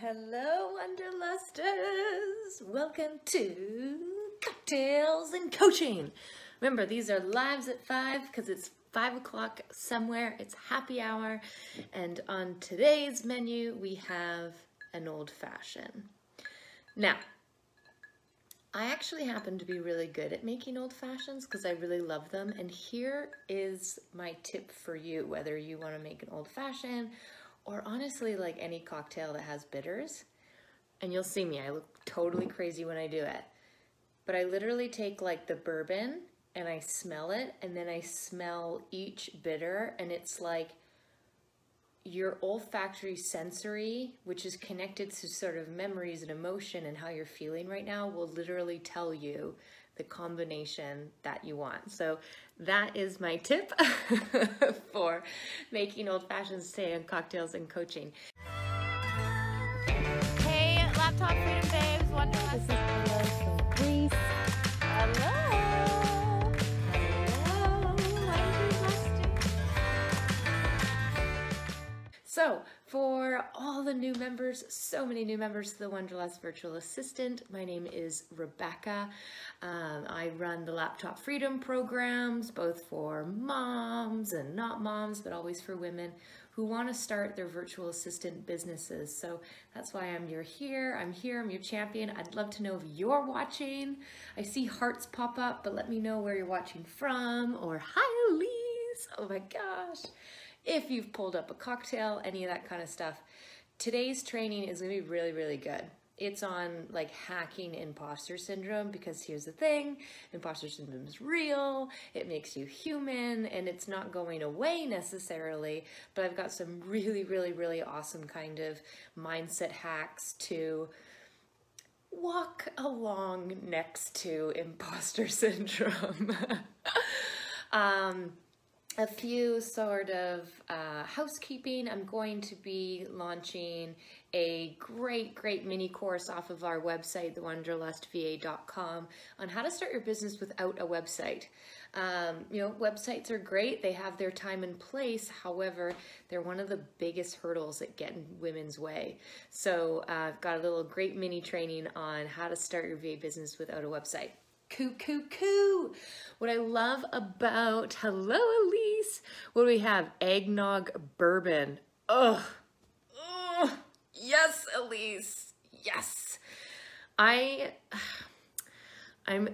Hello, Wanderlusters! Welcome to Cocktails and Coaching. Remember, these are lives at 5 because it's 5 o'clock somewhere. It's happy hour. And on today's menu, we have an old-fashioned. Now, I actually happen to be really good at making old-fashions because I really love them. And here is my tip for you, whether you want to make an old-fashioned or honestly, like any cocktail that has bitters. And you'll see me, I look totally crazy when I do it. But I literally take like the bourbon and I smell it, and then I smell each bitter, and it's like your olfactory sensory, which is connected to sort of memories and emotion and how you're feeling right now, will literally tell you the combination that you want. So that is my tip for making old fashions today on Cocktails and Coaching. Hey, Laptop Freedom Babes, Wanderlust. This is Hello from Greece. Hello. So for all the new members, so many new members to the Wanderlust Virtual Assistant, my name is Rebecca. I run the Laptop Freedom programs, both for moms and not moms, but always for women who want to start their virtual assistant businesses. So that's why I'm here. I'm your champion. I'd love to know if you're watching. I see hearts pop up, but let me know where you're watching from, or hi Elise, oh my gosh. If you've pulled up a cocktail, any of that kind of stuff. Today's training is gonna be really, really good. It's on like hacking imposter syndrome, because here's the thing, imposter syndrome is real, it makes you human, and it's not going away necessarily, but I've got some really, really, really awesome kind of mindset hacks to walk along next to imposter syndrome. A few sort of housekeeping. I'm going to be launching a great mini course off of our website, thewanderlustva.com, on how to start your business without a website. You know, websites are great. They have their time and place. However, they're one of the biggest hurdles that get in women's way. So I've got a little great mini training on how to start your VA business without a website. Coo. What I love about, hello Elise, what do we have? Eggnog bourbon. Ugh. Yes, Elise, yes. I'm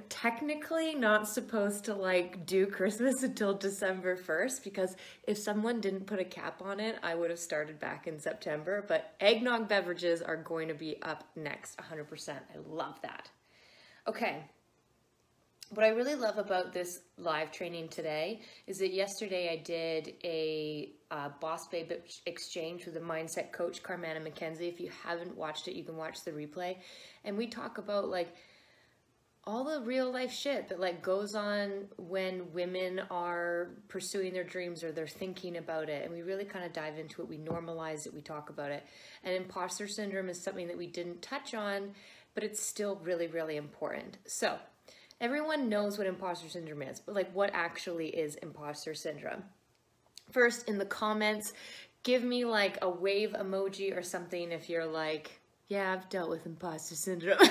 technically not supposed to like do Christmas until December 1st, because if someone didn't put a cap on it, I would have started back in September, but eggnog beverages are going to be up next, 100%. I love that. Okay. What I really love about this live training today is that yesterday I did a Boss Babe exchange with a mindset coach, Carmana McKenzie. If you haven't watched it, you can watch the replay. And we talk about like all the real life shit that like goes on when women are pursuing their dreams or they're thinking about it. And we really kind of dive into it. We normalize it. We talk about it. And imposter syndrome is something that we didn't touch on, but it's still really, really important. So everyone knows what imposter syndrome is, but like what actually is imposter syndrome? First, in the comments, give me like a wave emoji or something if you're like, yeah, I've dealt with imposter syndrome,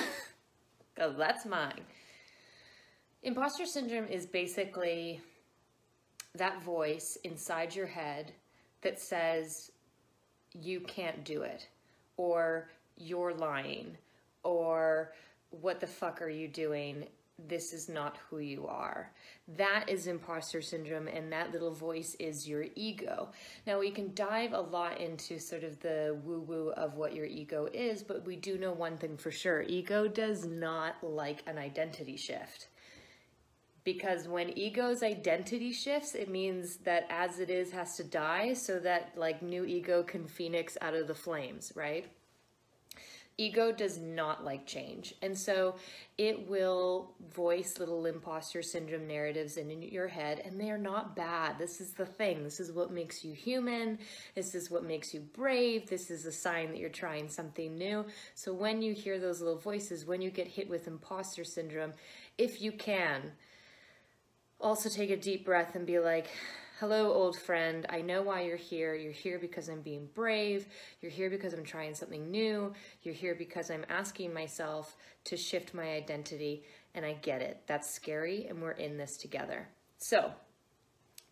because that's mine. Imposter syndrome is basically that voice inside your head that says you can't do it, or you're lying, or what the fuck are you doing? This is not who you are. That is imposter syndrome, and that little voice is your ego. Now, we can dive a lot into sort of the woo-woo of what your ego is, but we do know one thing for sure. Ego does not like an identity shift. Because when ego's identity shifts, it means that as it is has to die so that like new ego can phoenix out of the flames, right? Ego does not like change, and so it will voice little imposter syndrome narratives in your head, and they are not bad. This is the thing. This is what makes you human. This is what makes you brave. This is a sign that you're trying something new. So when you hear those little voices, when you get hit with imposter syndrome, if you can, also take a deep breath and be like, hello, old friend. I know why you're here. You're here because I'm being brave. You're here because I'm trying something new. You're here because I'm asking myself to shift my identity, and I get it. That's scary, and we're in this together. So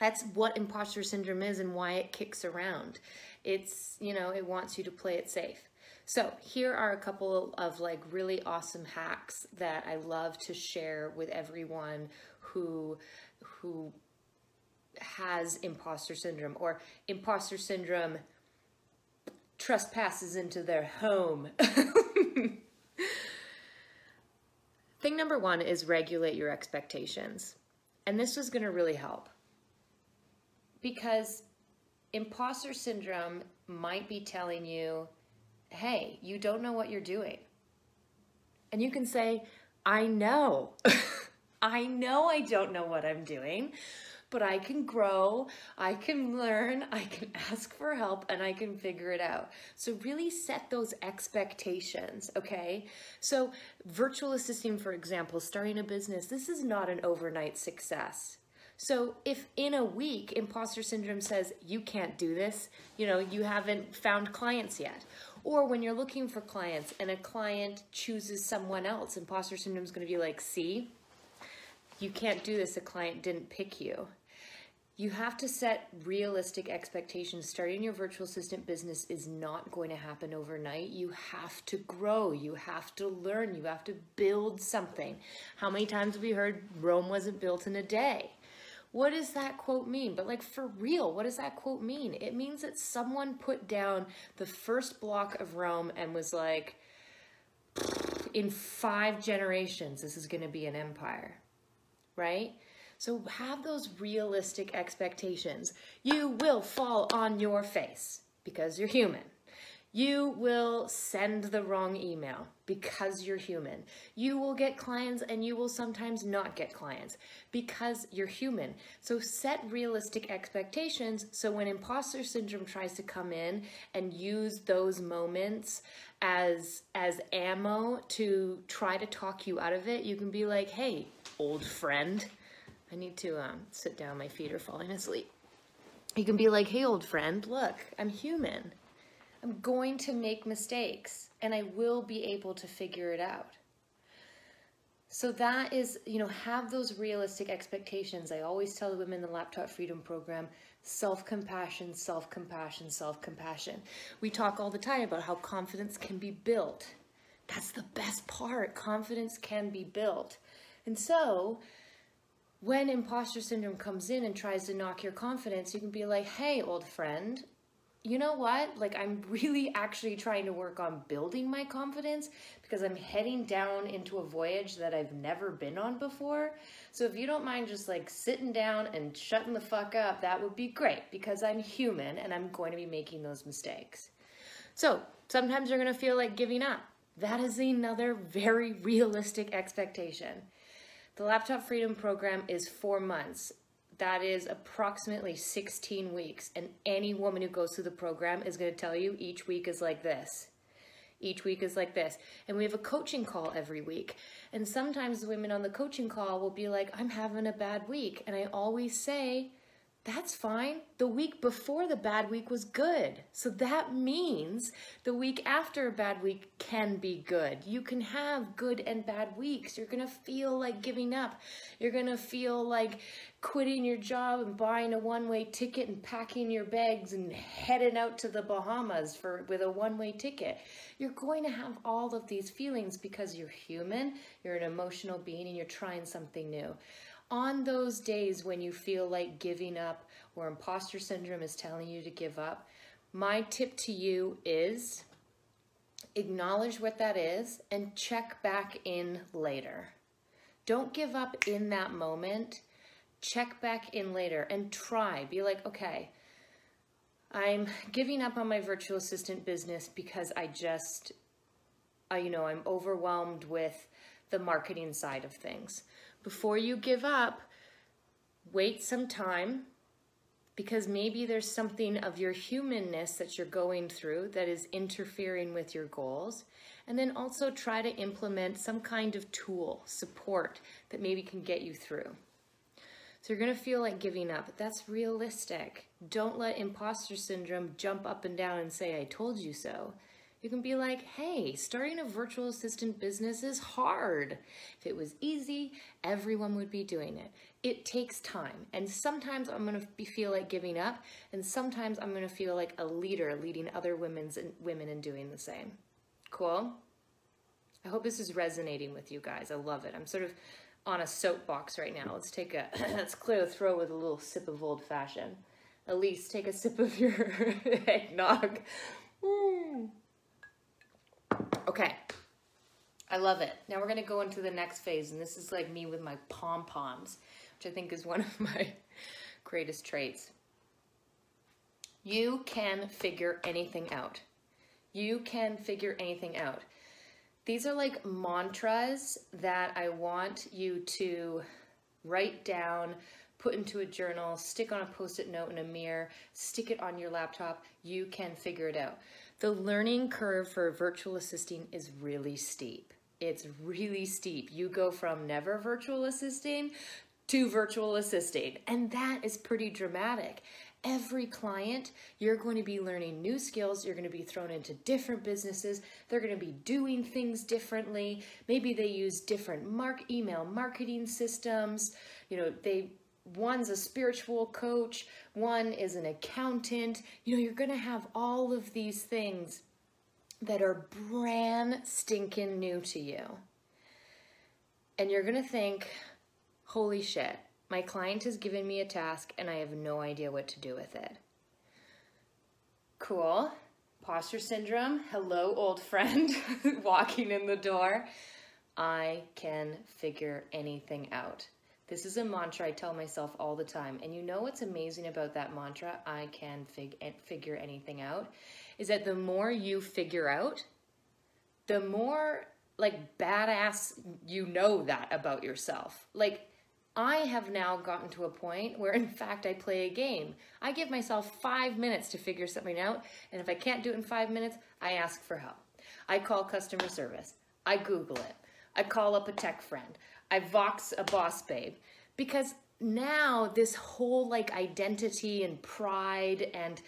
that's what imposter syndrome is and why it kicks around. It's, you know, it wants you to play it safe. So here are a couple of like really awesome hacks that I love to share with everyone who has imposter syndrome, or imposter syndrome trespasses into their home. Thing number one is regulate your expectations. And this was going to really help, because imposter syndrome might be telling you, hey, you don't know what you're doing. And you can say, I know. I know I don't know what I'm doing, but I can grow, I can learn, I can ask for help, and I can figure it out. So really set those expectations, okay? So virtual assisting, for example, starting a business, this is not an overnight success. So if in a week imposter syndrome says you can't do this, you know, you haven't found clients yet, or when you're looking for clients and a client chooses someone else, imposter syndrome is going to be like, see, you can't do this, a client didn't pick you. You have to set realistic expectations. Starting your virtual assistant business is not going to happen overnight. You have to grow, you have to learn, you have to build something. How many times have we heard Rome wasn't built in a day? What does that quote mean? But like, for real, what does that quote mean? It means that someone put down the first block of Rome and was like, in 5 generations, this is going to be an empire, right? So have those realistic expectations. You will fall on your face because you're human. You will send the wrong email because you're human. You will get clients and you will sometimes not get clients because you're human. So set realistic expectations so when imposter syndrome tries to come in and use those moments as ammo to try to talk you out of it, you can be like, hey, old friend. I need to sit down, my feet are falling asleep. You can be like, hey, old friend, look, I'm human. I'm going to make mistakes and I will be able to figure it out. So that is, you know, have those realistic expectations. I always tell the women in the Laptop Freedom Program, self-compassion, self-compassion, self-compassion. We talk all the time about how confidence can be built. That's the best part. Confidence can be built. And so when imposter syndrome comes in and tries to knock your confidence, you can be like, hey, old friend, you know what? Like, I'm really actually trying to work on building my confidence because I'm heading down into a voyage that I've never been on before. So if you don't mind just like sitting down and shutting the fuck up, that would be great, because I'm human and I'm going to be making those mistakes. So sometimes you're going to feel like giving up. That is another very realistic expectation. The Laptop Freedom Program is 4 months. That is approximately 16 weeks. And any woman who goes through the program is going to tell you each week is like this. Each week is like this. And we have a coaching call every week. And sometimes the women on the coaching call will be like, I'm having a bad week. And I always say, that's fine. The week before the bad week was good. So that means the week after a bad week can be good. You can have good and bad weeks. You're going to feel like giving up. You're going to feel like quitting your job and buying a one-way ticket and packing your bags and heading out to the Bahamas with a one-way ticket. You're going to have all of these feelings because you're human, you're an emotional being, and you're trying something new. On those days when you feel like giving up, or imposter syndrome is telling you to give up, my tip to you is acknowledge what that is and check back in later. Don't give up in that moment. Check back in later and try. Be like, okay, I'm giving up on my virtual assistant business because I'm overwhelmed with the marketing side of things. Before you give up, wait some time, because maybe there's something of your humanness that you're going through that is interfering with your goals. And then also try to implement some kind of tool, support, that maybe can get you through. So you're gonna feel like giving up. That's realistic. Don't let imposter syndrome jump up and down and say, I told you so. You can be like, hey, starting a virtual assistant business is hard. If it was easy, everyone would be doing it. It takes time. And sometimes I'm gonna feel like giving up, and sometimes I'm gonna feel like a leader leading other women in doing the same. Cool? I hope this is resonating with you guys. I love it. I'm sort of on a soapbox right now. Let's clear the throat with a little sip of old fashioned. Elise, take a sip of your eggnog. Okay, I love it. Now we're gonna go into the next phase, and this is like me with my pom-poms, which I think is one of my greatest traits. You can figure anything out. You can figure anything out. These are like mantras that I want you to write down, put into a journal, stick on a Post-it note in a mirror, stick it on your laptop. You can figure it out. The learning curve for virtual assisting is really steep. It's really steep. You go from never virtual assisting to virtual assisting, and that is pretty dramatic. Every client, you're going to be learning new skills. You're going to be thrown into different businesses. They're going to be doing things differently. Maybe they use different email marketing systems. You know, one's a spiritual coach, one is an accountant. You know, you're going to have all of these things that are brand stinking new to you. And you're going to think, holy shit, my client has given me a task and I have no idea what to do with it. Cool. Imposter syndrome. Hello, old friend, walking in the door. I can figure anything out. This is a mantra I tell myself all the time. And you know what's amazing about that mantra, I can figure anything out, is that the more you figure out, the more like badass you know that about yourself. Like, I have now gotten to a point where, in fact, I play a game. I give myself 5 minutes to figure something out, and if I can't do it in 5 minutes, I ask for help. I call customer service. I Google it. I call up a tech friend. I Vox a boss babe. Because now this whole like identity and pride and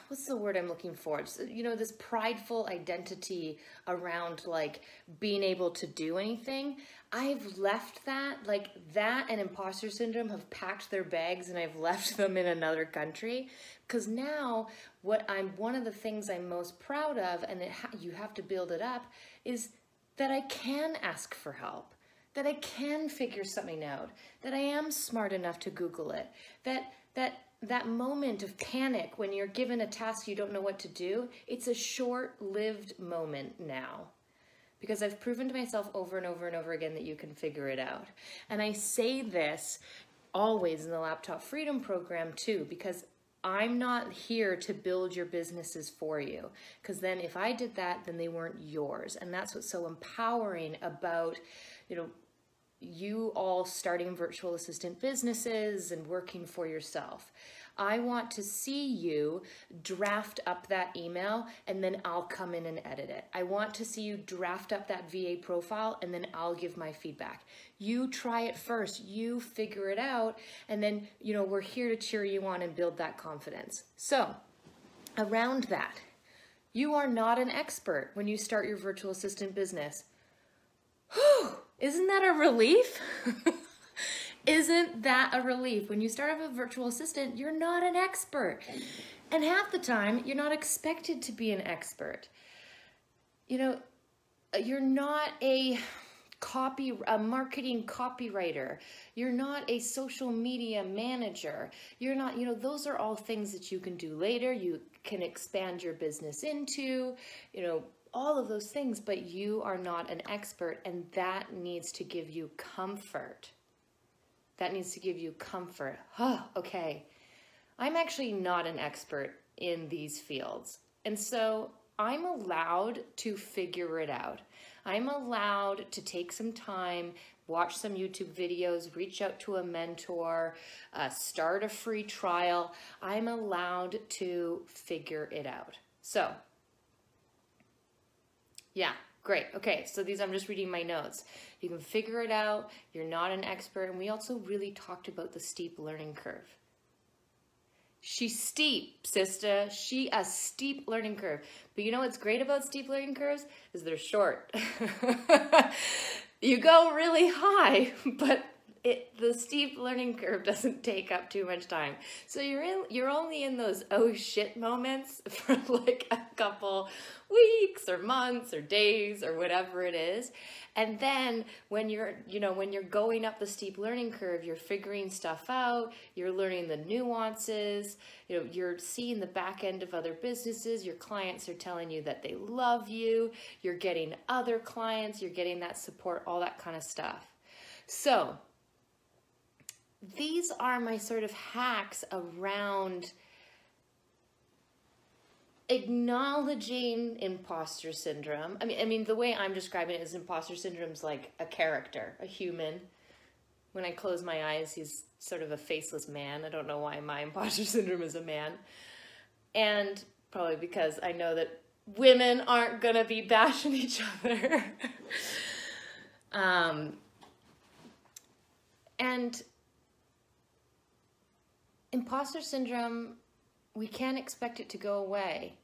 what's the word I'm looking for? Just, you know, this prideful identity around like being able to do anything. I've left that, like that and imposter syndrome have packed their bags and I've left them in another country. Because now one of the things I'm most proud of, and you have to build it up, is that I can ask for help, that I can figure something out, that I am smart enough to Google it, that moment of panic when you're given a task you don't know what to do, it's a short-lived moment now. Because I've proven to myself over and over and over again that you can figure it out. And I say this always in the Laptop Freedom Program too, because I'm not here to build your businesses for you. Because then if I did that, then they weren't yours. And that's what's so empowering about, you know, you all starting virtual assistant businesses and working for yourself. I want to see you draft up that email and then I'll come in and edit it. I want to see you draft up that VA profile and then I'll give my feedback. You try it first, you figure it out, and then, you know, we're here to cheer you on and build that confidence. So, around that, you are not an expert when you start your virtual assistant business. Whew, isn't that a relief? Isn't that a relief? When you start up a virtual assistant, you're not an expert. And half the time, you're not expected to be an expert. You know, you're not a marketing copywriter. You're not a social media manager. You're not, you know, those are all things that you can do later. You can expand your business into, you know, all of those things, but you are not an expert, and that needs to give you comfort. That needs to give you comfort. Oh, okay. I'm actually not an expert in these fields. And so I'm allowed to figure it out. I'm allowed to take some time, watch some YouTube videos, reach out to a mentor, start a free trial. I'm allowed to figure it out. So, yeah, Great. Okay, so these, I'm just reading my notes. You can figure it out. You're not an expert. And we also really talked about the steep learning curve. She's steep, sister. She a steep learning curve. But you know what's great about steep learning curves is they're short. You go really high, but the steep learning curve doesn't take up too much time. So you're only in those oh shit moments for like a couple weeks or months or days or whatever it is. And then when you're going up the steep learning curve, you're figuring stuff out, you're learning the nuances, you're seeing the back end of other businesses, your clients are telling you that they love you, you're getting other clients, you're getting that support, all that kind of stuff. So these are my sort of hacks around acknowledging imposter syndrome. I mean, the way I'm describing it is imposter syndrome's like a character, a human. When I close my eyes, he's sort of a faceless man. I don't know why my imposter syndrome is a man. And probably because I know that women aren't gonna be bashing each other. And imposter syndrome, we can't expect it to go away.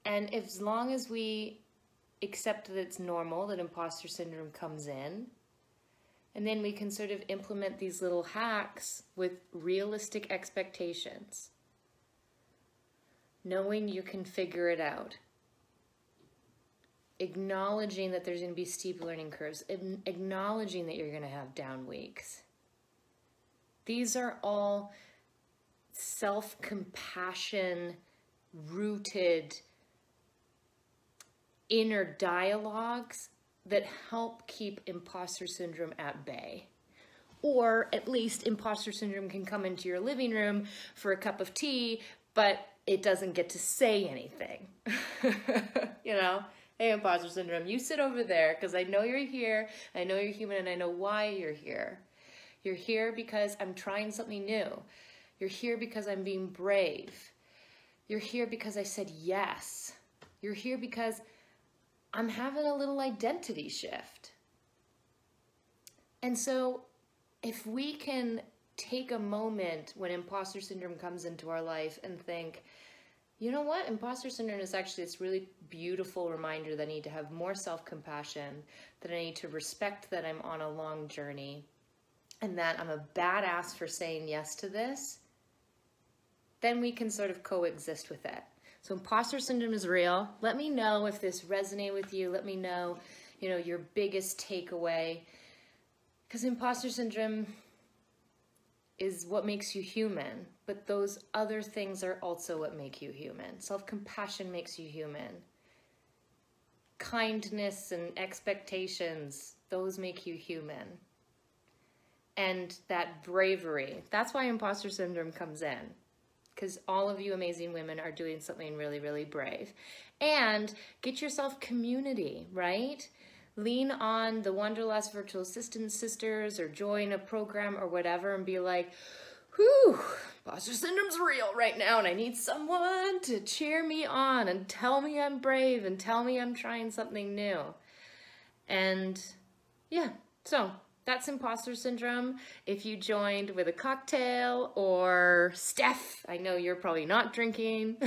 And as long as we accept that it's normal, that imposter syndrome comes in, and then we can sort of implement these little hacks with realistic expectations, knowing you can figure it out, acknowledging that there's going to be steep learning curves, acknowledging that you're going to have down weeks. These are all self-compassion rooted inner dialogues that help keep imposter syndrome at bay. Or at least imposter syndrome can come into your living room for a cup of tea, but it doesn't get to say anything. Hey, imposter syndrome, you sit over there because I know you're here, I know you're human, and I know why you're here. You're here because I'm trying something new. You're here because I'm being brave. You're here because I said yes. You're here because I'm having a little identity shift. And so if we can take a moment when imposter syndrome comes into our life and think, you know what? Imposter syndrome is actually this really beautiful reminder that I need to have more self-compassion, that I need to respect that I'm on a long journey, and that I'm a badass for saying yes to this, then we can sort of coexist with it. So imposter syndrome is real. Let me know if this resonated with you. Let me know, your biggest takeaway. Because imposter syndrome is what makes you human, but those other things are also what make you human. Self-compassion makes you human. Kindness and expectations, those make you human. And that bravery, that's why imposter syndrome comes in. Because all of you amazing women are doing something really, really brave. And get yourself community, right? Lean on the Wanderlust Virtual Assistant Sisters or join a program or whatever and be like, whew, imposter syndrome's real right now and I need someone to cheer me on and tell me I'm brave and tell me I'm trying something new. And yeah, so that's imposter syndrome. If you joined with a cocktail or Steph, I know you're probably not drinking.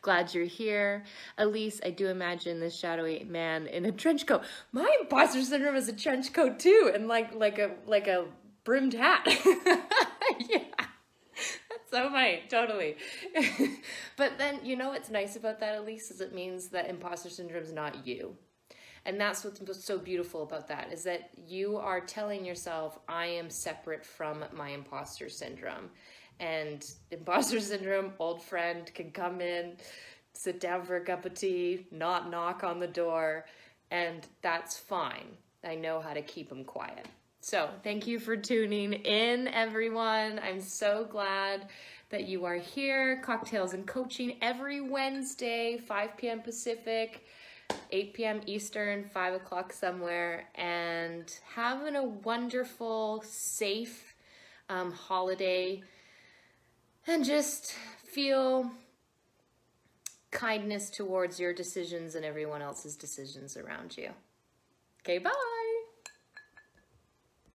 Glad you're here. Elise, I do imagine this shadowy man in a trench coat. My imposter syndrome is a trench coat too, and like a brimmed hat. Yeah. That's so funny, totally. But then, what's nice about that, Elise, is it means that imposter syndrome is not you. And that's what's so beautiful about that, is that you are telling yourself, I am separate from my imposter syndrome. And imposter syndrome, old friend, can come in, sit down for a cup of tea, not knock on the door, and that's fine. I know how to keep them quiet. So thank you for tuning in, everyone. I'm so glad that you are here. Cocktails and Coaching every Wednesday, 5 p.m. Pacific. 8 p.m. Eastern, 5 o'clock somewhere, and having a wonderful, safe holiday, and just feel kindness towards your decisions and everyone else's decisions around you. Okay, bye.